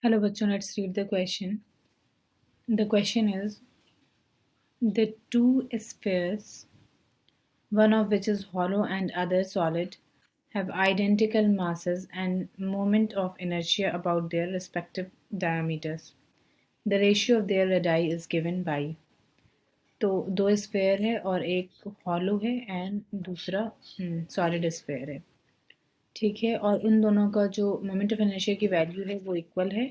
Hello bachcho, let's read the question. The question is, the two spheres, one of which is hollow and other solid, have identical masses and moment of inertia about their respective diameters. The ratio of their radii is given by. तो दो sphere है और एक hollow है and दूसरा solid sphere है, ठीक है। और उन दोनों का जो मोमेंट ऑफ इनर्शिया की वैल्यू है वो इक्वल है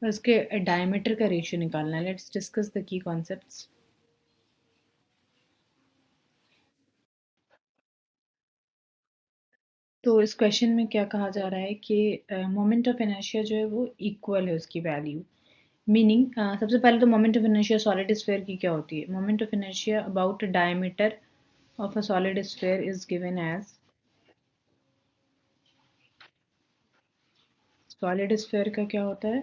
और उसके डायमीटर का रेशियो निकालना है। Let's discuss the key concepts. तो इस क्वेश्चन में क्या कहा जा रहा है कि मोमेंट ऑफ इनर्शिया जो है वो इक्वल है उसकी वैल्यू। मीनिंग सबसे पहले तो moment of inertia solid sphere की क्या होती है। Moment of inertia about diameter of a solid sphere is given as, solid sphere का क्या होता है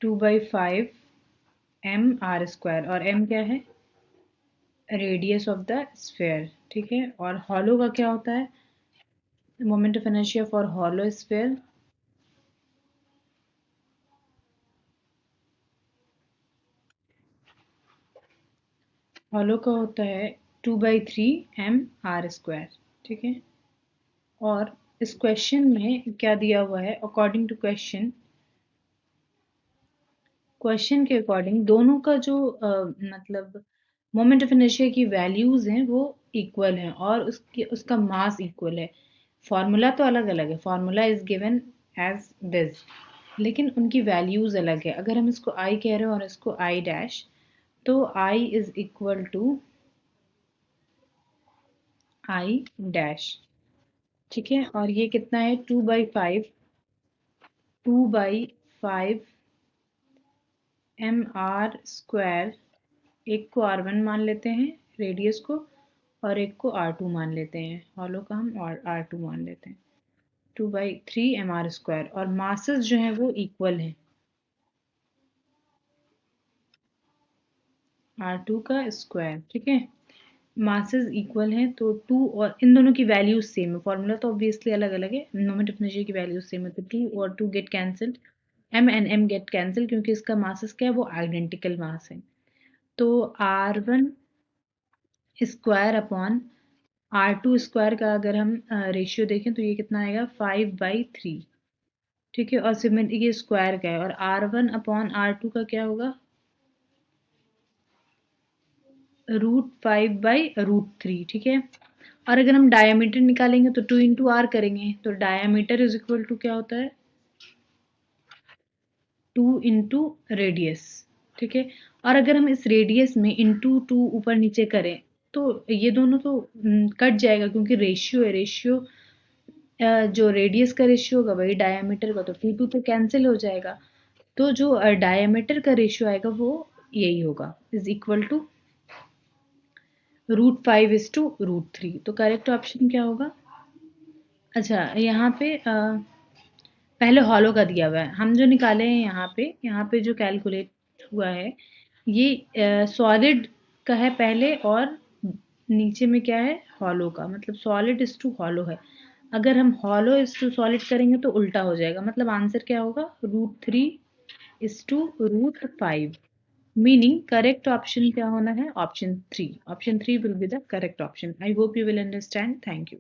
2/5 m r²। और m क्या है, रेडियस ऑफ द स्फीयर, ठीक है। और हॉलो का क्या होता है, moment of inertia for hollow sphere hollow का होता है 2/3 m r², ठीक है। और इस क्वेश्चन में क्या दिया हुआ है, अकॉर्डिंग टू क्वेश्चन के अकॉर्डिंग दोनों का जो मतलब मोमेंट ऑफ इनर्शिया की वैल्यूज हैं वो इक्वल हैं और उसका मास इक्वल है। फॉर्मूला तो अलग अलग है, formula is given as this, लेकिन उनकी वैल्यूज अलग है। अगर हम इसको आई कह रहे हैं और इसको आई डैश, तो I is equal to I dash, ठीक है। और ये कितना है 2/5 m r²। एक को r1 मान लेते हैं रेडियस को, और एक को r2 मान लेते हैं, हॉलो का हम और r2 मान लेते हैं। 2/3 m r²। और मासेस जो हैं वो इक्वल हैं, r2 का स्क्वायर, ठीक है। मासेस इक्वल हैं तो टू, और इन दोनों की वैल्यूज सेम है। फॉर्मूला तो ऑब्वियसली अलग अलग है, मोमेंट ऑफ इनर्शिया की वैल्यूज सेम है, तो टू और two get cancelled, m and m get cancel, क्योंकि इसका मासेस क्या है वो आइडेंटिकल मास है। तो r1 square upon r2 square का अगर हम रेशियो देखें तो ये कितना आएगा 5/3, ठीक है। और सिमिलर ये स्क्वायर का है, और r1 अपॉन r2 का क्या होगा √5/√3, ठीक है। और अगर हम डायमीटर निकालेंगे तो 2 इंटू आर करेंगे, तो डायमीटर इज इक्वल टू क्या होता है 2 इंटू रेडियस, ठीक है। और अगर हम इस रेडियस में इंटू 2 ऊपर नीचे करें तो ये दोनों तो कट जाएगा, क्योंकि रेशियो है। रेशियो जो रेडियस का रेशियो होगा वही डायमीटर का, तो 2 तो कैंसिल हो जाएगा। तो जो डायमीटर का रेशियो आएगा वो यही होगा, इज इक्वल टू √5:√3। तो करेक्ट ऑप्शन क्या होगा। अच्छा, यहाँ पे पहले हॉलो का दिया हुआ है, हम जो निकाले हैं यहाँ पे जो कैलकुलेट हुआ है ये सॉलिड का है पहले, और नीचे में क्या है हॉलो का, मतलब सॉलिड इज टू हॉलो है। अगर हम हॉलो इज टू सॉलिड करेंगे तो उल्टा हो जाएगा, मतलब आंसर क्या होगा √3:√5। मीनिंग करेक्ट ऑप्शन क्या होना है, option 3। Option 3 will be the correct option. I hope you will understand. Thank you.